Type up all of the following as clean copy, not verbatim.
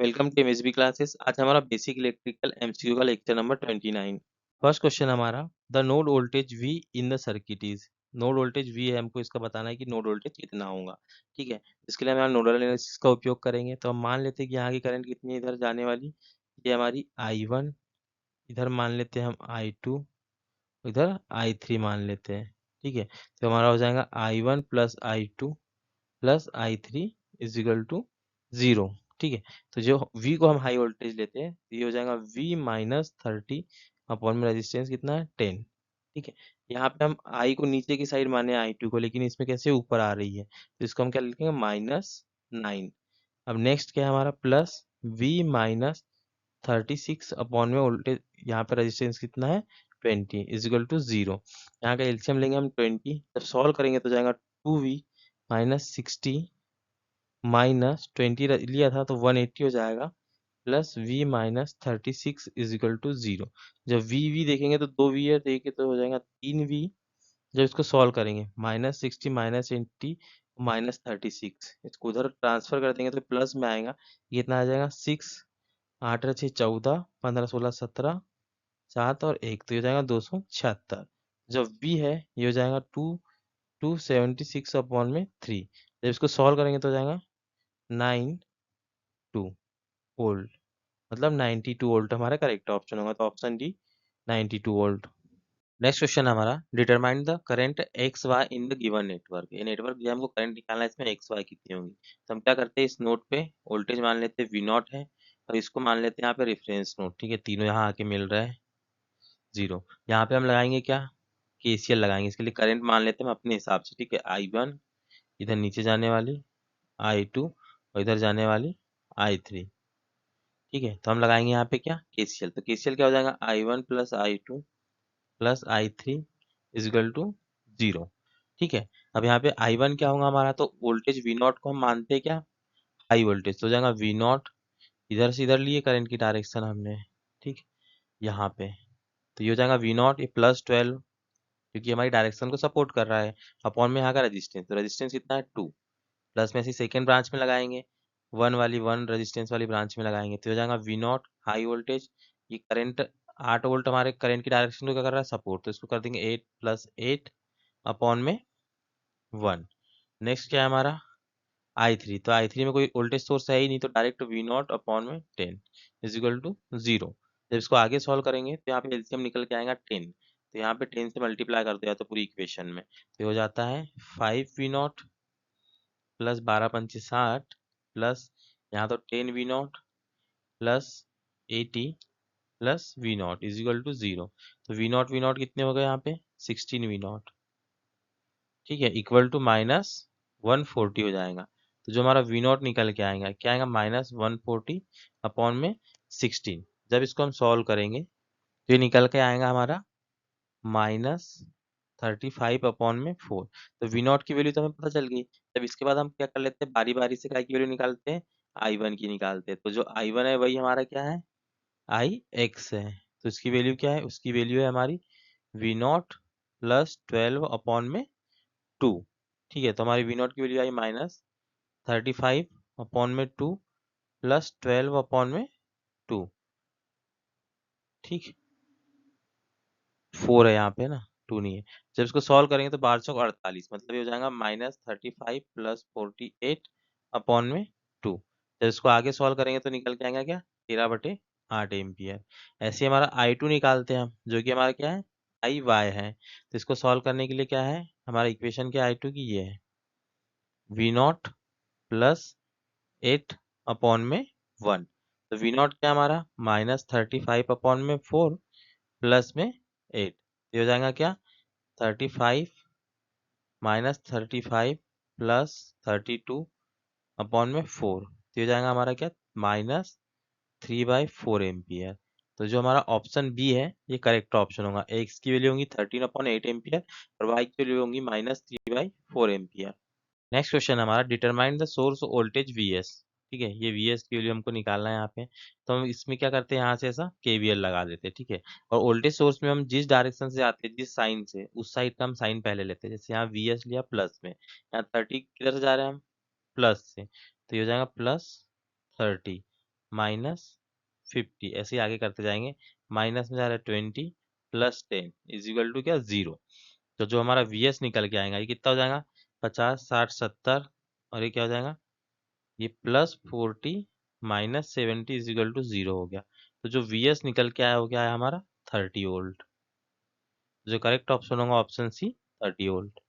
Welcome to MSB classes. आज हमारा basic electrical MCQ का लेक्चर नंबर 29। फर्स्ट क्वेश्चन हमारा, the node voltage V in the circuit is. Node voltage V है, हमको इसका बताना है कि नोड वोल्टेज कितना होगा। ठीक है, इसके लिए हम नोडल एनालिसिस का उपयोग करेंगे। तो हम मान लेते हैं कि यहाँ की करंट कितनी है इधर जाने वाली, ये हमारी I1, इधर मान लेते हैं हम I2, इधर I3 मान लेते हैं। ठीक है, तो हमारा हो जाएगा I1 plus I2 plus I3 is equal to 0। ठीक है, तो जो V को हम हाई वोल्टेज लेते हैं तो ये हो जाएगा V माइनस 30 अपॉन में रेजिस्टेंस कितना है 10। ठीक है, यहाँ पे हम I को नीचे की साइड माने I2 को, लेकिन इसमें कैसे ऊपर आ रही है तो इसको हम क्या लिखेंगे -9। अब नेक्स्ट क्या है हमारा, प्लस V माइनस 36 अपॉन में वोल्टेज, यहाँ पे रेजिस्टेंस कितना है 20 इज इक्वल टू 0। यहाँ का एलसीएम लेंगे हम 20, जब सॉल्व करेंगे तो जाएगा 2V माइनस 60 माइनस 20 लिया था तो 180 हो जाएगा, plus V minus 36 is equal to 0। जब V देखेंगे तो 2V है, तो एक है तो हो जाएगा 3V। जब इसको सॉल्व करेंगे -60 माइनस 80 माइनस 36, इसको उधर ट्रांसफर कर देंगे तो प्लस में आएगा, ये कितना आ जाएगा 6, 8 और 6 14, 15 16 17, 7 और 1 तो ये हो जाएगा 276। जब V है ये हो जाएगा 276 अपॉन में 3। जब इसको सॉल्व करेंगे तो हो जाएगा 92 वोल्ट, मतलब 92 वोल्ट हमारा करेक्ट ऑप्शन होगा, तो option D 92 volt. Next question हमारा, determine the current X Y in the given network. ये नेटवर्क जो हमको करंट निकालना है, इसमें एक्स वाई कितनी होंगी। तो हम क्या करते हैं, इस नोड पे वोल्टेज मान लेते हैं वी नॉट है, और इसको मान लेते हैं यहाँ पे रेफरेंस नोड। ठीक है, तीनों यहाँ आके मिल रहा है 0। यहाँ पे हम लगाएंगे क्या, केसीएल लगाएंगे। इसके लिए करंट मान लेते हैं हम अपने हिसाब से। ठीक है, I1 इधर नीचे जाने वाली, I2 और इधर जाने वाली I3। ठीक है, तो हम लगाएंगे यहाँ पे क्या, केसीएल। तो केसीएल क्या हो जाएगा, I1 plus I2 plus I3 is equal to 0। ठीक है, अब यहाँ पे I1 क्या होगा हमारा, तो वोल्टेज V नॉट को हम मानते हैं क्या, हाई वोल्टेज, तो हो जाएगा V नॉट, इधर से इधर लिए करंट की डायरेक्शन हमने। ठीक है, यहाँ पे तो ये हो जाएगा V नॉट, ये +12 क्योंकि हमारी डायरेक्शन को सपोर्ट कर रहा है, अपॉन में यहाँ का रेजिस्टेंस, तो रेजिस्टेंस कितना है 2, प्लस में ऐसे सेकेंड ब्रांच में लगाएंगे, 1 रेजिस्टेंस वाली ब्रांच में लगाएंगे, तो हो जाएगा V नॉट हाई वोल्टेज। ये करंट 8 वोल्ट हमारे करंट की डायरेक्शन को क्या कर रहा है, सपोर्ट, तो इसको कर देंगे 8 प्लस 8 अपॉन में 1। नेक्स्ट क्या है हमारा I3, तो I3 में कोई वोल्टेज सोर्स है ही नहीं, तो डायरेक्ट V नॉट अपॉन में 10 इज इक्वल टू 0। जब इसको आगे सॉल्व करेंगे तो यहाँ पे एलसीएम निकल के आएगा 10, तो यहाँ पे 10 से मल्टीप्लाई कर दिया तो पूरी इक्वेशन में, तो हो जाता है 5V नॉट प्लस 12 पंचे 60 प्लस यहाँ तो 10V naught plus 80 plus V naught is equal to 0। तो V नॉट कितने हो गए यहाँ पे 16V नॉट। ठीक है, इक्वल टू -140 हो जाएगा। तो जो हमारा V नॉट निकल के आएगा क्या आएगा, -140 अपॉन में 16। जब इसको हम सॉल्व करेंगे तो ये निकल के आएगा हमारा -35 अपॉन में 4। तो V नॉट की वैल्यू तो हमें पता चल गई। तब इसके बाद हम क्या कर लेते हैं, बारी बारी से क्या की वैल्यू निकालते हैं, I1 की निकालते हैं। तो जो I1 है वही हमारा क्या है, IX है। तो इसकी वैल्यू क्या है, उसकी वैल्यू है हमारी V नॉट प्लस 12 अपॉन में 2। ठीक है, तो हमारी V नॉट की वैल्यू आई -35 अपॉन में 2 प्लस 12 अपॉन में 2। ठीक, 4 है यहाँ पे ना, 2 नहीं है। जब इसको सॉल्व करेंगे तो 12 चौक 48, मतलब ये हो जाएगा -35 प्लस 48 अपॉन में 2। जब इसको आगे सॉल्व करेंगे तो निकल के आएगा क्या, 13/8 एम्पियर। ऐसे ही हमारा I2 निकालते हैं हम, जो कि हमारा क्या है, IY है। तो इसको सॉल्व करने के लिए क्या है, हमारा इक्वेशन क्या I2 की ये है, V नॉट प्लस 8 अपॉन में 1। तो V नॉट क्या हमारा -35 अपॉन में 4 प्लस में 8, ये हो जाएगा क्या 35 -35 प्लस 32 अपॉन में 4, तो ये हो जाएगा हमारा क्या -3/4 एम्पियर। तो जो हमारा ऑप्शन बी है ये करेक्ट ऑप्शन होगा। एक्स की वैल्यू होगी 13/8 एम्पियर और वाई की वैल्यू होगी -3/4 एम्पियर। नेक्स्ट क्वेश्चन हमारा, determine the source voltage Vs। ठीक है, ये Vs की वैल्यू हमको निकालना है यहाँ पे। तो हम इसमें क्या करते हैं, यहाँ से ऐसा KVL लगा देते हैं। ठीक है, और वोल्टेज सोर्स में हम जिस डायरेक्शन से आते हैं, जिस साइन से, उस साइड का हम साइन पहले लेते हैं। जैसे यहाँ Vs लिया प्लस में, यहाँ 30 किधर से जा रहे हैं हम, प्लस से, तो ये हो जाएगा +30 -50, ऐसे ही आगे करते जाएंगे। माइनस में जा रहा है 20 प्लस 10 इज इक्वल टू क्या 0। तो जो हमारा VS निकल के आएगा ये कितना हो जाएगा 50 60 70, और ये क्या हो जाएगा ये +40 -70 इज इक्वल टू 0 हो गया। तो जो VS निकल के आया हो गया है हमारा 30 वोल्ट। जो करेक्ट ऑप्शन होगा option C 30 volt.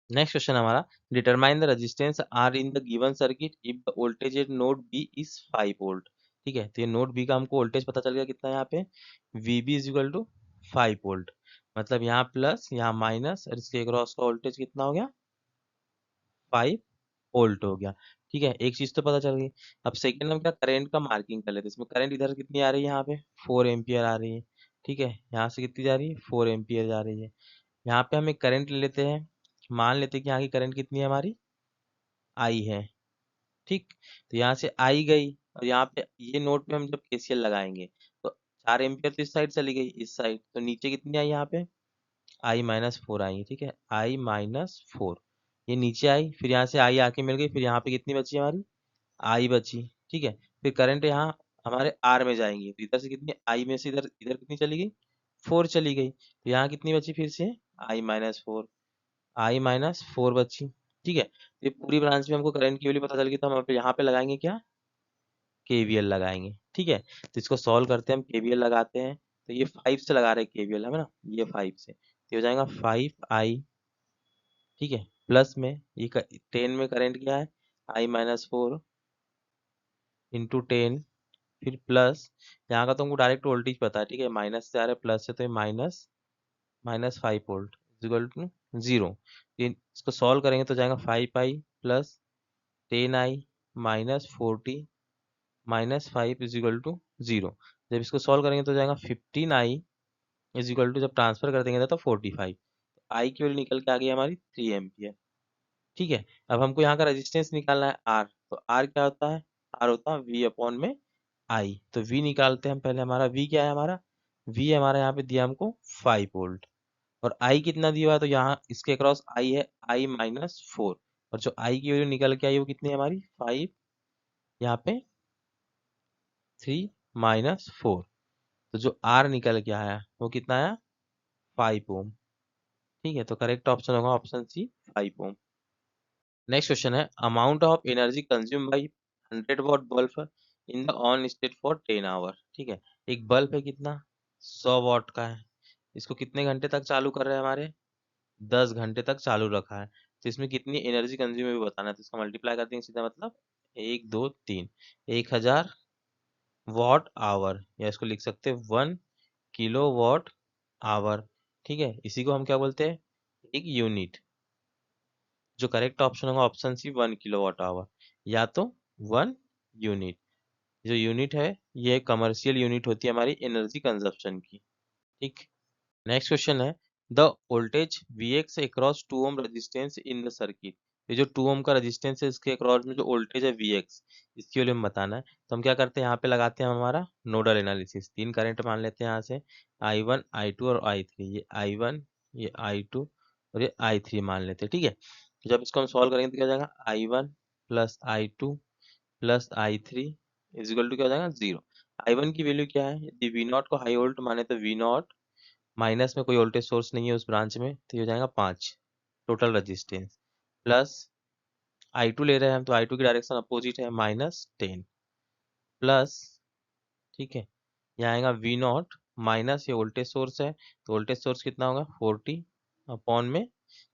Next question हमारा, determine the resistance R in the given circuit if the voltage at node B is 5 volt. ठीक है, तो ये नोड बी का हमको वोल्टेज पता चल गया कितना है यहाँ पे, VB is equal to 5 volt. मतलब यहाँ प्लस यहाँ माइनस और इसके अक्रॉस का वोल्टेज कितना हो गया 5 वोल्ट हो गया। ठीक है, एक चीज तो पता चल गई। अब सेकंड हम क्या करंट का मार्किंग कर लेते हैं। इसमें करंट इधर कितनी आ रही है यहाँ पे 4 एम्पियर आ रही है। ठीक है, यहाँ से कितनी जा रही है 4 एम्पियर जा रही है। यहाँ पे हम एक करंट ले लेते हैं, मान लेते हैं कि यहाँ की करंट कितनी है हमारी आई है। ठीक, तो यहाँ से आई गई और यहाँ पे ये नोड पे हम जब KCL लगाएंगे तो 4 एम्पियर तो इस साइड चली गई, इस साइड तो नीचे कितनी आई यहाँ पे I-4 आई। ठीक है, I-4 ये नीचे आई, फिर यहाँ से आई आके मिल गई, फिर यहाँ पे कितनी बची हमारी आई बची। ठीक है, फिर करंट यहाँ हमारे आर में जाएंगे तो इधर से कितनी आई में से इधर इधर कितनी चली गई 4 चली गई, तो यहाँ कितनी बची फिर से I-4 बची। ठीक है, तो ये पूरी ब्रांच में हमको करंट की वैल्यू पता चल गई, तो हम यहाँ पे लगाएंगे क्या KVL लगाएंगे। ठीक है, तो इसको सॉल्व करते हैं, हम KVL लगाते हैं। तो ये 5 से लगा रहे हैं KVL है ना, ये 5 से तो हो जाएगा 5I। ठीक है, प्लस में ये 10 में करंट क्या है I-4 इंटू 10, फिर प्लस यहाँ का तो हमको डायरेक्ट वोल्टेज पता है। ठीक है, माइनस से आ रहा है प्लस से, तो ये माइनस -5 वोल्ट इक्वल टू 0। इसको सॉल्व करेंगे तो जाएगा 5I plus 10I -40 -5 is equal to 0। जब इसको सॉल्व करेंगे तो जाएगा 15I इज इक्वल टू, जब ट्रांसफर कर देंगे तो 45। आई की वैल्यू निकल के आ गई हमारी 3 एम्पियर। ठीक है, अब हमको यहाँ का रेजिस्टेंस निकालना है R। तो R क्या होता है, R होता है V अपॉन में I। तो V निकालते हैं हम पहले। हमारा V क्या है, हमारा V हमारा यहाँ पे दिया हमको 5 वोल्ट, और I कितना दिया हुआ है, तो यहाँ इसके अक्रॉस I है I-4, और जो I की वैल्यू निकल के आई वो कितनी है हमारी 5, यहाँ पे 3 - 4। तो जो R निकल के आया वो कितना आया 5 ओम। ठीक है, तो करेक्ट ऑप्शन होगा option C 5 ohm. Next question है, amount of energy consume by 100 watt bulb in the on state for 10 hour. ठीक है, एक बल्ब है कितना 100 वॉट का है, इसको कितने घंटे तक चालू कर रहे हैं हमारे 10 घंटे तक चालू रखा है। तो इसमें कितनी एनर्जी कंज्यूम है वो बताना है। तो इसका मल्टीप्लाई कर देंगे सीधा, मतलब 1 2 3 1000 वॉट आवर, या इसको लिख सकते हैं 1 किलो वॉट आवर। ठीक है, इसी को हम क्या बोलते हैं एक यूनिट। जो करेक्ट ऑप्शन होगा option C 1 kilo watt hour, या तो 1 यूनिट। जो यूनिट है ये कमर्शियल यूनिट होती है हमारी एनर्जी कंजप्शन की। ठीक, नेक्स्ट क्वेश्चन है, the voltage Vx across 2 ohm resistance in the circuit. ये जो 2 ओम का रेजिस्टेंस है इसके अक्रॉस में जो वोल्टेज है Vx, इसकी वैल्यू हमें बताना है। तो हम क्या करते हैं यहाँ पे लगाते हैं हम हमारा नोडल एनालिसिस। 3 करंट मान लेते हैं यहाँ से I1 I2 और I3। ये I1 ये I2 और ये I3 मान लेते हैं। ठीक है, तो जब इसको हम सॉल्व करेंगे तो क्या हो जाएगा I1 plus I2 plus I3 is equal to क्या हो जाएगा 0। I1 की वैल्यू क्या है, यदि V0 को हाई वोल्ट माने तो V0 माइनस में कोई वोल्टेज सोर्स नहीं है उस ब्रांच में, तो ये हो जाएगा 5 टोटल रेजिस्टेंस, प्लस I2 ले रहे हैं हम तो I2 की डायरेक्शन अपोजिट है -10 प्लस। ठीक है, यहाँ आएगा V0 माइनस ये वोल्टेज सोर्स है, तो वोल्टेज सोर्स कितना होगा 40 अपॉन में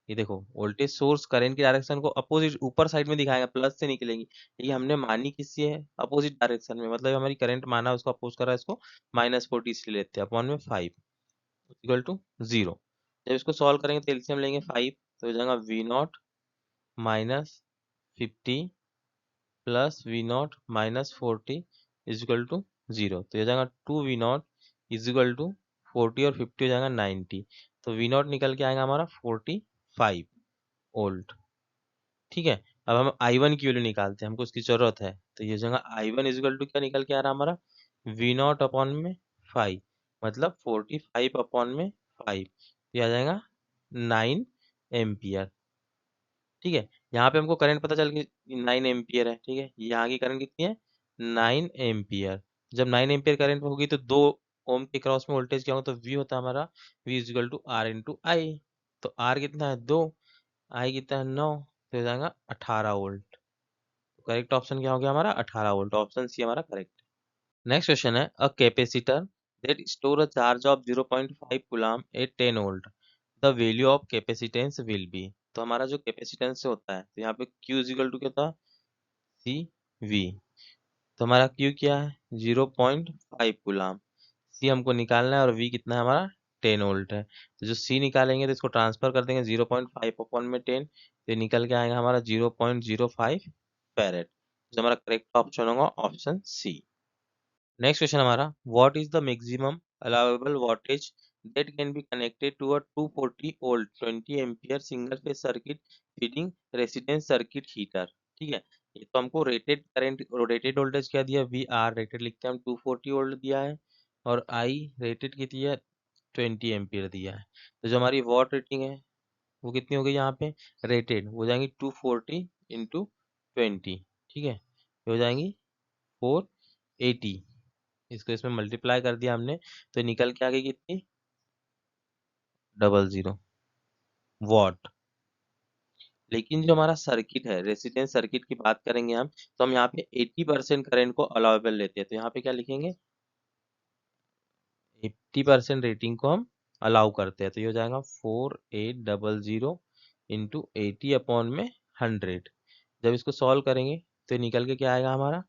ये देखो वोल्टेज सोर्स करंट की डायरेक्शन को अपोजिट ऊपर साइड में दिखाएगा, प्लस से निकलेंगी। ये हमने मानी किससे है अपोजिट डायरेक्शन में, मतलब हमारी करंट माना उसको अपोज कर रहा है, इसको -40 इसलिए लेते हैं अपॉन में 5 इक्वल टू 0। जब इसको सॉल्व करेंगे तो एलसीएम लेंगे 5, तो हो जाएगा V0 -50 plus V0 -40 is equal to 0। तो हो जाएगा 2V0 इज इक्वल टू 40 और 50 हो जाएगा 90। तो V0 निकल के आएगा हमारा 45 वोल्ट। ठीक है, अब हम I1 की वैल्यू निकालते हैं, हमको उसकी जरूरत है। तो ये जगह I1 इज इक्वल टू क्या निकल के आ रहा है हमारा V0 अपॉन में 5, मतलब 45 अपॉन में 5, ये आ जाएगा 9 एम्पियर। ठीक है, यहाँ पे हमको करंट पता चल गई 9 एम्पियर है। ठीक है, यहाँ की करंट कितनी है 9 एम्पियर। जब 9 एम्पियर करंट होगी तो 2 ओम के क्रॉस में वोल्टेज क्या होगा, तो वी होता है हमारा, V is equal to R into I. तो आर कितना है 2, आई कितना है 9, तो हो जाएगा 18 वोल्ट। करेक्ट ऑप्शन क्या हो गया हमारा 18 वोल्ट, ऑप्शन सी हमारा करेक्ट। नेक्स्ट क्वेश्चन है a capacitor that store a charge of 0.5 coulomb at 10 volt, the value of capacitance will be. तो हमारा जो कैपेसिटेंस होता है, तो यहाँ पे Q इज इक्वल टू क्या था, सी वी। तो हमारा Q क्या है 0.5 कूलम, सी हमको निकालना है और वी कितना है हमारा 10 वोल्ट है। तो जो सी निकालेंगे तो इसको ट्रांसफर कर देंगे 0.5 अपॉन में 10, तो ये निकल के आएगा हमारा 0.05 फैरेड। तो हमारा करेक्ट ऑप्शन होगा ऑप्शन सी। नेक्स्ट क्वेश्चन हमारा, what is the maximum allowable voltage that can be connected to a 240 volt 20 ampere single phase circuit feeding residence circuit heater. ठीक है, ये तो हमको रेटेड करंट, रेटेड वोल्टेज क्या दिया, we R rated लिखते हैं हम 240 वोल्ट दिया है, और आई रेटेड कितनी है 20 एम्पियर दिया है। तो जो हमारी वॉट रेटिंग है वो कितनी हो गई यहाँ पे, रेटेड हो जाएंगी 240 इंटू 20। ठीक है, ये हो जाएंगी 480, इसको इसमें मल्टीप्लाई कर दिया हमने, तो निकल के आ गई कितनी 00 वॉट। लेकिन जो हमारा सर्किट है रेसिडेंस सर्किट की बात करेंगे हम, तो हम यहाँ पे 80% करंट को अलाउेबल लेते हैं, तो यहाँ पे क्या लिखेंगे 80% रेटिंग को हम अलाउ करते हैं। तो ये हो जाएगा 4800 इंटू 80 अपॉन में 100। जब इसको सॉल्व करेंगे तो निकल के क्या आएगा हमारा,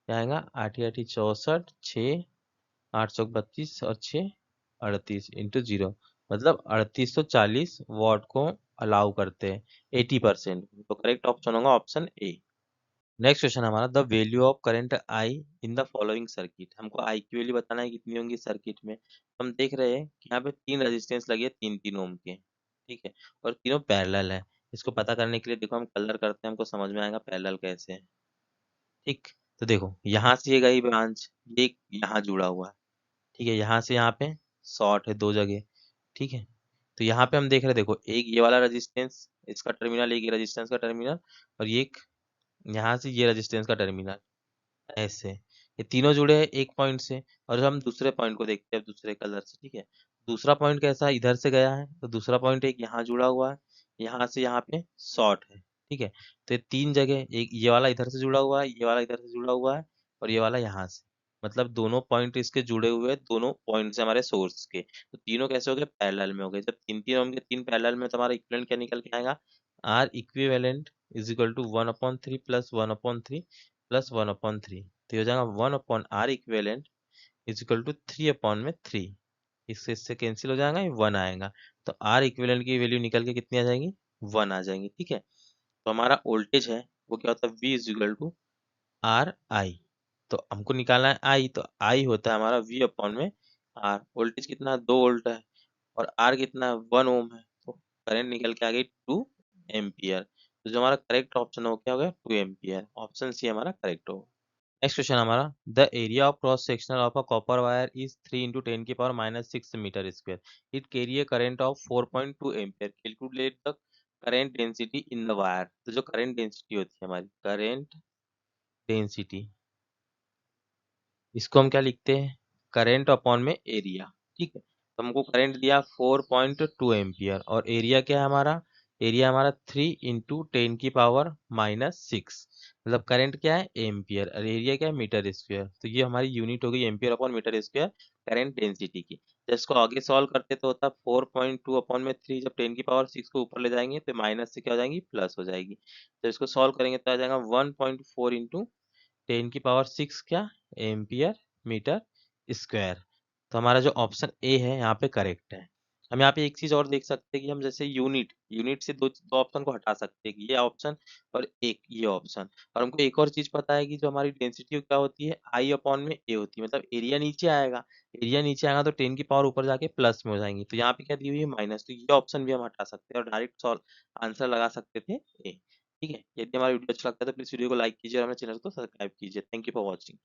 क्या आएगा 8 8 64 6 832 और 6 38 इंटू 0, मतलब 3840 वॉट को अलाउ करते हैं 80%। तो करेक्ट ऑप्शन होगा ऑप्शन ए। नेक्स्ट क्वेश्चन हमारा, the value of current I in the following circuit. हमको आई की वैल्यू बताना है कितनी होंगी सर्किट में। हम देख रहे हैं कि यहाँ पे 3 रेजिस्टेंस लगे हैं 3 3 ओम के, ठीक है, और तीनों पैरेलल है। इसको पता करने के लिए देखो हम कलर करते हैं, हमको समझ में आएगा पैरेलल कैसे है। ठीक, तो देखो यहाँ से ये गई ब्रांच, ये यहाँ जुड़ा हुआ है, ठीक है, यहाँ से यहाँ पे शॉर्ट है 2 जगह। ठीक है, तो यहाँ पे हम देख रहे हैं, देखो एक ये वाला रेजिस्टेंस इसका टर्मिनल, एक ये रेजिस्टेंस का टर्मिनल, और ये एक यहाँ से ये रेजिस्टेंस का टर्मिनल, ऐसे ये तीनों जुड़े हैं एक पॉइंट से। और हम दूसरे पॉइंट को देखते हैं दूसरे कलर से। ठीक है, दूसरा पॉइंट कैसा है, इधर से गया है, तो दूसरा पॉइंट एक यहाँ जुड़ा हुआ है, यहाँ से यहाँ पे शॉर्ट है। ठीक है, तो ये 3 जगह, एक ये वाला इधर से जुड़ा हुआ है, ये वाला इधर से जुड़ा हुआ है, और ये वाला यहाँ से, मतलब दोनों पॉइंट इसके जुड़े हुए हैं, दोनों पॉइंट से हमारे सोर्स के। तो तीनों कैसे हो गए, पैरेलल में हो गए। जब 3 3 होंगे, 3 पैरेलल में, तो हमारा इक्विवेलेंट क्या निकल के आएगा, R equivalent is equal to 1/3 plus 1/3 plus 1/3। तो ये हो जाएगा 1/r equivalent is equal to 3/3। इससे कैंसिल हो जाएगा, ये 1 आएगा। तो आर इक्विवेलेंट की वैल्यू निकल के कितनी आ जाएगी, 1 आ जाएंगी। ठीक है, तो हमारा वोल्टेज है वो क्या होता है, V is equal to R I. तो हमको निकालना है आई, तो आई होता है हमारा V अपॉन में आर। वोल्टेज कितना है 2 वोल्ट है, और आर कितना है 1 ओम है, तो करंट निकल के आ गई 2 एम्पियर। तो जो हमारा करेक्ट ऑप्शन हो क्या हो गया 2 एम्पियर, ऑप्शन सी हमारा करेक्ट होगा। नेक्स्ट क्वेश्चन हमारा, the area of cross sectional of a copper wire is 3 into 10 की power minus 6 metre square. It carry a current of 4.2 ampere. Calculate the current density in the wire. तो जो current density होती है हमारी, current density, इसको हम क्या लिखते हैं, करंट अपॉन में एरिया। ठीक है, तो हमको करंट दिया 4.2 एम्पियर, और एरिया क्या है हमारा, एरिया हमारा 3 इंटू 10 की पावर माइनस 6, मतलब करंट क्या है एम्पियर और एरिया क्या है मीटर स्क्वायर। तो ये हमारी यूनिट हो गई ampere upon metre square current density की। जब इसको आगे सॉल्व करते तो होता 4.2 अपॉन में 3, जब 10 की पावर 6 को ऊपर ले जाएंगे तो माइनस से क्या हो जाएंगी प्लस हो जाएगी। जब इसको सॉल्व करेंगे तो आ जाएगा 1.4 इंटू 10 की पावर 6 क्या, एम्पियर मीटर स्क्वायर। तो हमारा जो ऑप्शन ए है यहाँ पे करेक्ट है। हम यहाँ पे एक चीज और देख सकते हैं कि हम जैसे यूनिट, यूनिट से दो ऑप्शन को हटा सकते हैं, कि ये ऑप्शन और एक ये ऑप्शन। और हमको एक और चीज पता है कि जो हमारी डेंसिटी क्या होती है, आई अपॉन में ए होती है, मतलब एरिया नीचे आएगा, एरिया नीचे आएगा तो 10 की पावर ऊपर जाके प्लस में हो जाएंगी। तो यहाँ पे क्या दी हुई है माइनस, तो ये ऑप्शन भी हम हटा सकते हैं और डायरेक्ट सॉल्व आंसर लगा सकते थे ए। ठीक है, यदि हमारा वीडियो अच्छा लगता है तो प्लीज वीडियो को लाइक कीजिए और हमारे चैनल को सब्सक्राइब कीजिए। Thank you for watching.